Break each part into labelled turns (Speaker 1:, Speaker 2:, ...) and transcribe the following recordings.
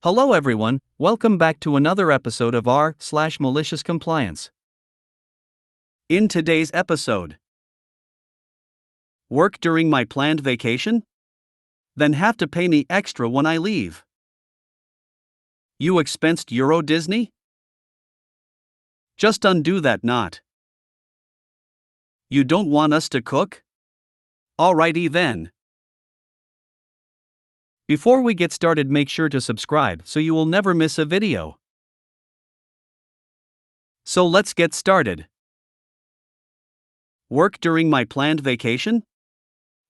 Speaker 1: Hello everyone, welcome back to another episode of r/Malicious Compliance. In today's episode, work during my planned vacation? Then have to pay me extra when I leave. You expensed Euro Disney? Just undo that knot. You don't want us to cook? Alrighty then. Before we get started, make sure to subscribe so you will never miss a video. So let's get started. Work during my planned vacation?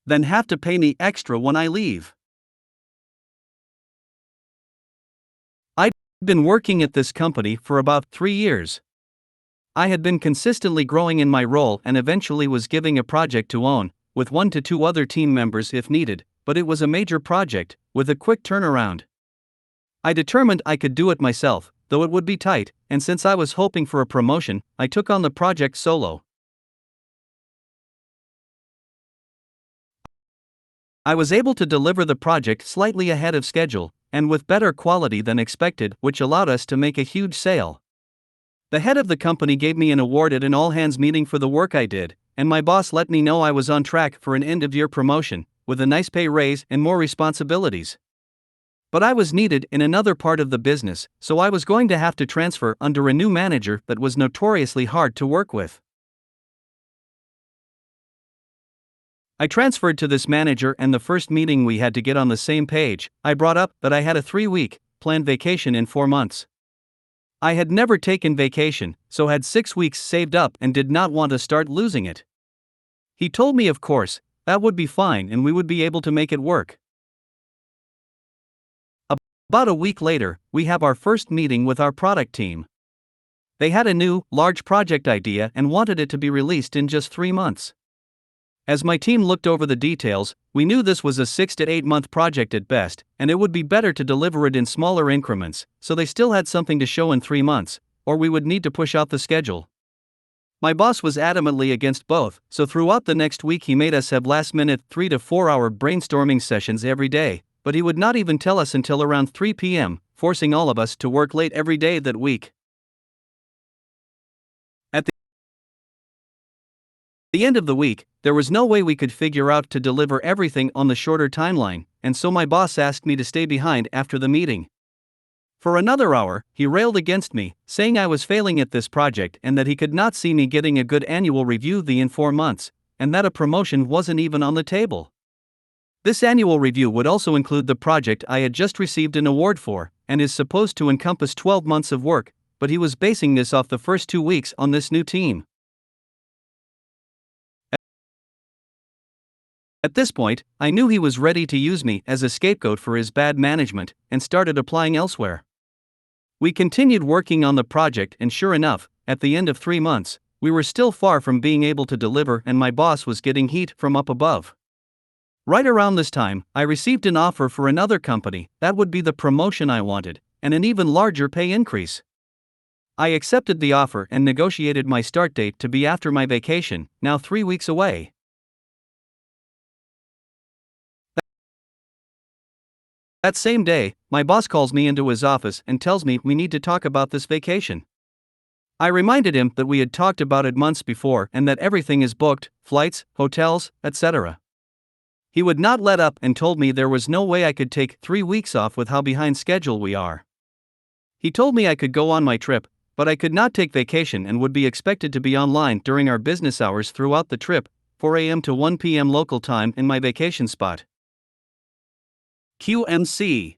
Speaker 1: Then have to pay me extra when I leave. I'd been working at this company for about 3 years. I had been consistently growing in my role and eventually was given a project to own, with 1 to 2 other team members if needed, but it was a major project, with a quick turnaround. I determined I could do it myself, though it would be tight, and since I was hoping for a promotion, I took on the project solo. I was able to deliver the project slightly ahead of schedule, and with better quality than expected, which allowed us to make a huge sale. The head of the company gave me an award at an all-hands meeting for the work I did, and my boss let me know I was on track for an end-of-year promotion, with a nice pay raise and more responsibilities. But I was needed in another part of the business, so I was going to have to transfer under a new manager that was notoriously hard to work with. I transferred to this manager, and the first meeting we had to get on the same page, I brought up that I had a 3-week planned vacation in 4 months. I had never taken vacation, so had 6 weeks saved up and did not want to start losing it. He told me, of course, that would be fine and we would be able to make it work. About a week later, we have our first meeting with our product team. They had a new, large project idea and wanted it to be released in just 3 months. As my team looked over the details, we knew this was a 6 to 8 month project at best, and it would be better to deliver it in smaller increments, so they still had something to show in 3 months, or we would need to push out the schedule. My boss was adamantly against both, so throughout the next week he made us have last-minute 3 to 4 hour brainstorming sessions every day, but he would not even tell us until around 3 p.m., forcing all of us to work late every day that week. At the end of the week, there was no way we could figure out to deliver everything on the shorter timeline, and so my boss asked me to stay behind after the meeting. For another hour, he railed against me, saying I was failing at this project and that he could not see me getting a good annual review in 4 months, and that a promotion wasn't even on the table. This annual review would also include the project I had just received an award for, and is supposed to encompass 12 months of work, but he was basing this off the first 2 weeks on this new team. At this point, I knew he was ready to use me as a scapegoat for his bad management, and started applying elsewhere. We continued working on the project, and sure enough, at the end of 3 months, we were still far from being able to deliver, and my boss was getting heat from up above. Right around this time, I received an offer for another company that would be the promotion I wanted, and an even larger pay increase. I accepted the offer and negotiated my start date to be after my vacation, now 3 weeks away. That same day, my boss calls me into his office and tells me we need to talk about this vacation. I reminded him that we had talked about it months before and that everything is booked, flights, hotels, etc. He would not let up and told me there was no way I could take 3 weeks off with how behind schedule we are. He told me I could go on my trip, but I could not take vacation and would be expected to be online during our business hours throughout the trip, 4 a.m. to 1 p.m. local time in my vacation spot. QMC.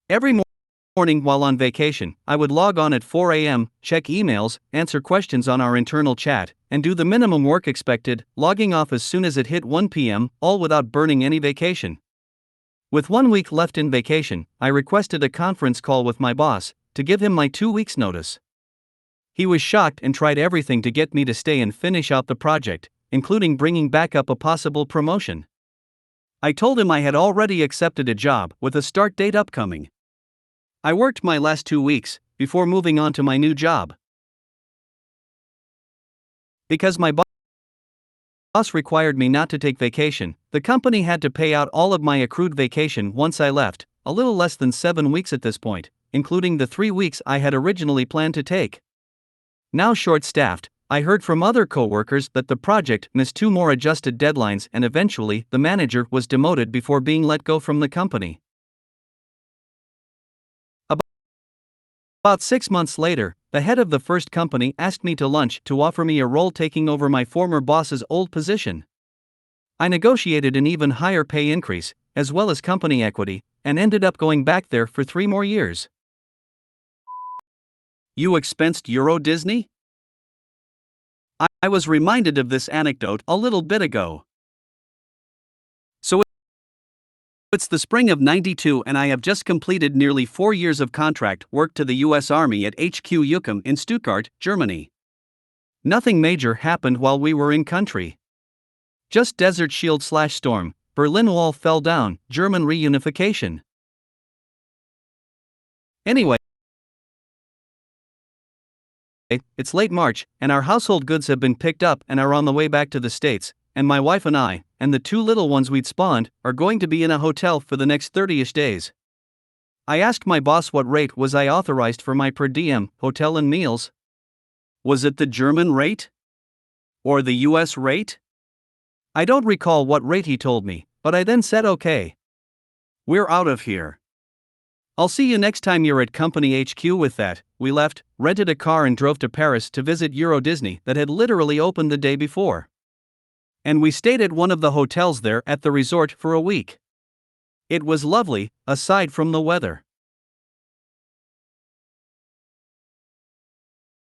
Speaker 1: Every morning while on vacation, I would log on at 4 a.m., check emails, answer questions on our internal chat, and do the minimum work expected, logging off as soon as it hit 1 p.m., all without burning any vacation. With 1 week left in vacation, I requested a conference call with my boss to give him my 2 weeks' notice. He was shocked and tried everything to get me to stay and finish out the project, including bringing back up a possible promotion. I told him I had already accepted a job with a start date upcoming. I worked my last 2 weeks before moving on to my new job. Because my boss required me not to take vacation, the company had to pay out all of my accrued vacation once I left, a little less than 7 weeks at this point, including the 3 weeks I had originally planned to take. Now short-staffed, I heard from other co-workers that the project missed 2 more adjusted deadlines and eventually the manager was demoted before being let go from the company. About 6 months later, the head of the first company asked me to lunch to offer me a role taking over my former boss's old position. I negotiated an even higher pay increase, as well as company equity, and ended up going back there for 3 more years. You expensed Euro Disney? I was reminded of this anecdote a little bit ago. So it's the spring of '92 and I have just completed nearly 4 years of contract work to the US Army at HQ Yucam in Stuttgart, Germany. Nothing major happened while we were in country. Just Desert Shield/Storm, Berlin Wall fell down, German reunification. Anyway, it's late March, and our household goods have been picked up and are on the way back to the States, and my wife and I, and the 2 little ones we'd spawned, are going to be in a hotel for the next 30-ish days. I asked my boss what rate was I authorized for my per diem, hotel and meals. Was it the German rate? Or the US rate? I don't recall what rate he told me, but I then said okay. We're out of here. I'll see you next time you're at company HQ. With that, we left, rented a car and drove to Paris to visit Euro Disney that had literally opened the day before. And we stayed at one of the hotels there at the resort for a week. It was lovely, aside from the weather.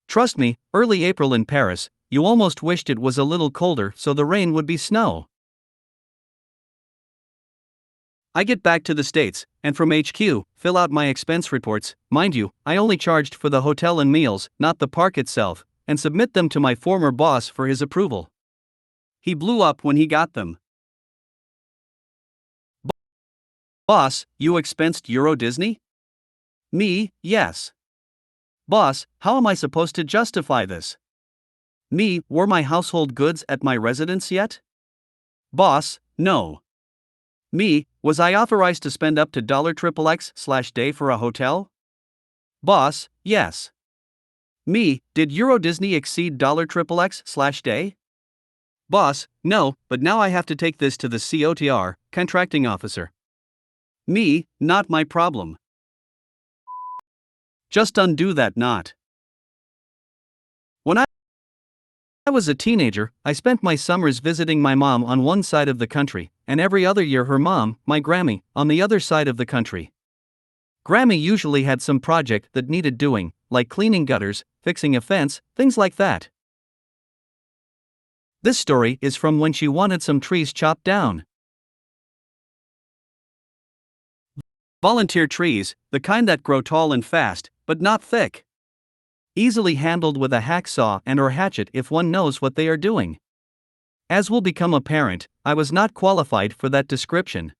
Speaker 1: Trust me, early April in Paris, you almost wished it was a little colder so the rain would be snow. I get back to the States, and from HQ, fill out my expense reports. Mind you, I only charged for the hotel and meals, not the park itself, and submit them to my former boss for his approval. He blew up when he got them. Boss, you expensed Euro Disney? Me, yes. Boss, how am I supposed to justify this? Me, were my household goods at my residence yet? Boss, no. Me, was I authorized to spend up to $XXX/day for a hotel? Boss, yes. Me, did Euro Disney exceed $XXX/day? Boss, no, but now I have to take this to the COTR, contracting officer. Me, not my problem. Just undo that knot. When I was a teenager, I spent my summers visiting my mom on one side of the country, and every other year her mom, my Grammy, on the other side of the country. Grammy usually had some project that needed doing, like cleaning gutters, fixing a fence, things like that. This story is from when she wanted some trees chopped down. Volunteer trees, the kind that grow tall and fast, but not thick. Easily handled with a hacksaw and/or hatchet if one knows what they are doing. As will become apparent, I was not qualified for that description.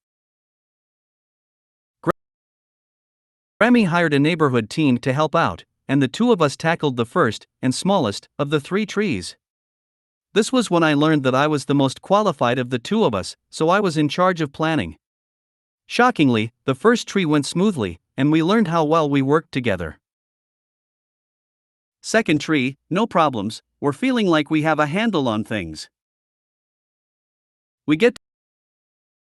Speaker 1: Grammy hired a neighborhood team to help out, and the 2 of us tackled the first and smallest of the 3 trees. This was when I learned that I was the most qualified of the 2 of us, so I was in charge of planning. Shockingly, the first tree went smoothly, and we learned how well we worked together. Second tree, no problems, we're feeling like we have a handle on things. We get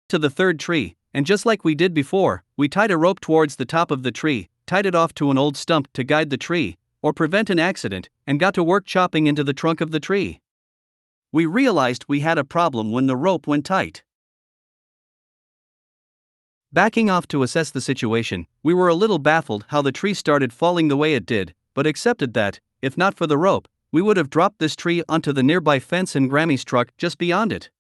Speaker 1: to the third tree, and just like we did before, we tied a rope towards the top of the tree, tied it off to an old stump to guide the tree, or prevent an accident, and got to work chopping into the trunk of the tree. We realized we had a problem when the rope went tight. Backing off to assess the situation, we were a little baffled how the tree started falling the way it did, but accepted that, if not for the rope, we would have dropped this tree onto the nearby fence and Grammy's truck just beyond it.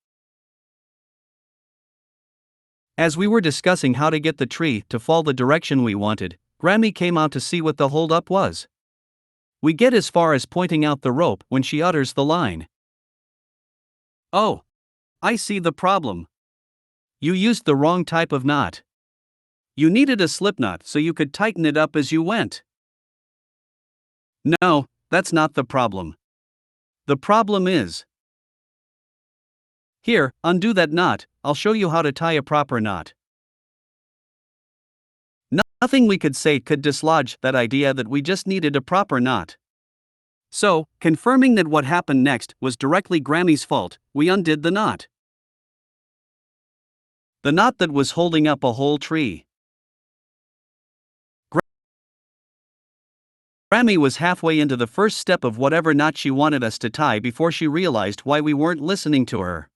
Speaker 1: As we were discussing how to get the tree to fall the direction we wanted, Grammy came out to see what the holdup was. We get as far as pointing out the rope when she utters the line. "Oh, I see the problem. You used the wrong type of knot. You needed a slip knot so you could tighten it up as you went." No, that's not the problem. The problem is, Here, undo that knot, I'll show you how to tie a proper knot. Nothing we could say could dislodge that idea that we just needed a proper knot. So, confirming that what happened next was directly Grammy's fault, we undid the knot. The knot that was holding up a whole tree. Grammy was halfway into the first step of whatever knot she wanted us to tie before she realized why we weren't listening to her.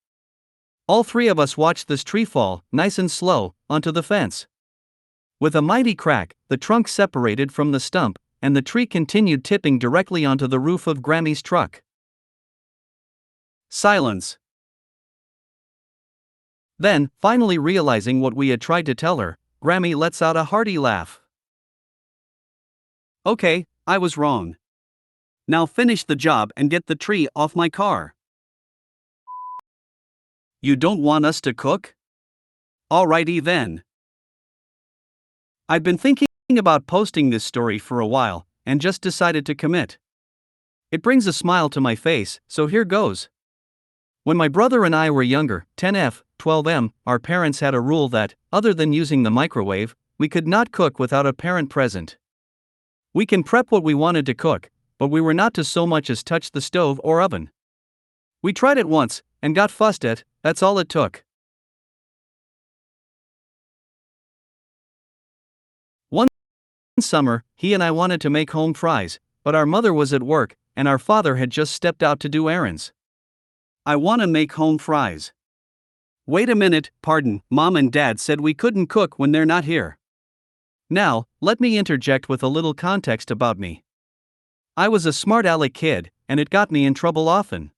Speaker 1: All three of us watched this tree fall, nice and slow, onto the fence. With a mighty crack, the trunk separated from the stump, and the tree continued tipping directly onto the roof of Grammy's truck. Silence. Then, finally realizing what we had tried to tell her, Grammy lets out a hearty laugh. Okay, I was wrong. Now finish the job and get the tree off my car. You don't want us to cook? Alrighty then. I've been thinking about posting this story for a while, and just decided to commit. It brings a smile to my face, so here goes. When my brother and I were younger, 10F, 12M, our parents had a rule that, other than using the microwave, we could not cook without a parent present. We can prep what we wanted to cook, but we were not to so much as touch the stove or oven. We tried it once, and got fussed at, that's all it took. One summer, he and I wanted to make home fries, but our mother was at work, and our father had just stepped out to do errands. I want to make home fries. Wait a minute, pardon, Mom and Dad said we couldn't cook when they're not here. Now, let me interject with a little context about me. I was a smart aleck kid, and it got me in trouble often.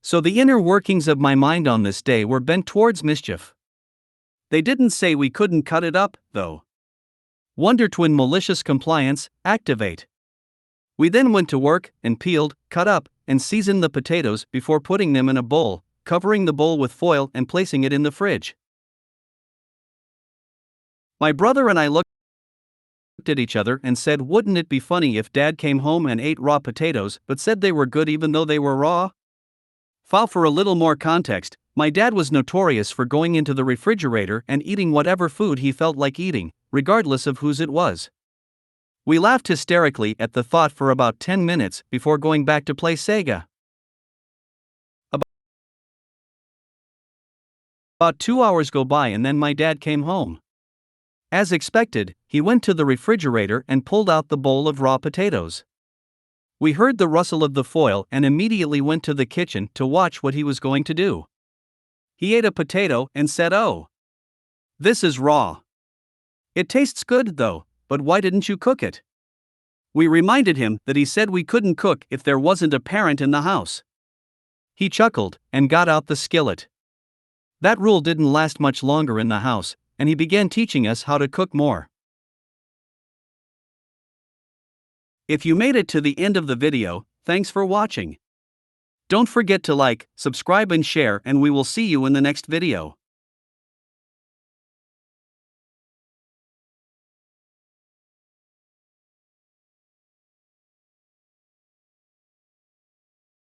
Speaker 1: So the inner workings of my mind on this day were bent towards mischief. They didn't say we couldn't cut it up, though. Wonder Twin Malicious Compliance, activate. We then went to work, and peeled, cut up, and seasoned the potatoes before putting them in a bowl, covering the bowl with foil and placing it in the fridge. My brother and I looked at each other and said, wouldn't it be funny if Dad came home and ate raw potatoes but said they were good even though they were raw? For a little more context, my dad was notorious for going into the refrigerator and eating whatever food he felt like eating, regardless of whose it was. We laughed hysterically at the thought for about 10 minutes before going back to play Sega. About 2 hours go by and then my dad came home. As expected, he went to the refrigerator and pulled out the bowl of raw potatoes. We heard the rustle of the foil and immediately went to the kitchen to watch what he was going to do. He ate a potato and said, "Oh, this is raw. It tastes good though, but why didn't you cook it?" We reminded him that he said we couldn't cook if there wasn't a parent in the house. He chuckled and got out the skillet. That rule didn't last much longer in the house, and he began teaching us how to cook more. If you made it to the end of the video, thanks for watching. Don't forget to like, subscribe and share, and we will see you in the next video.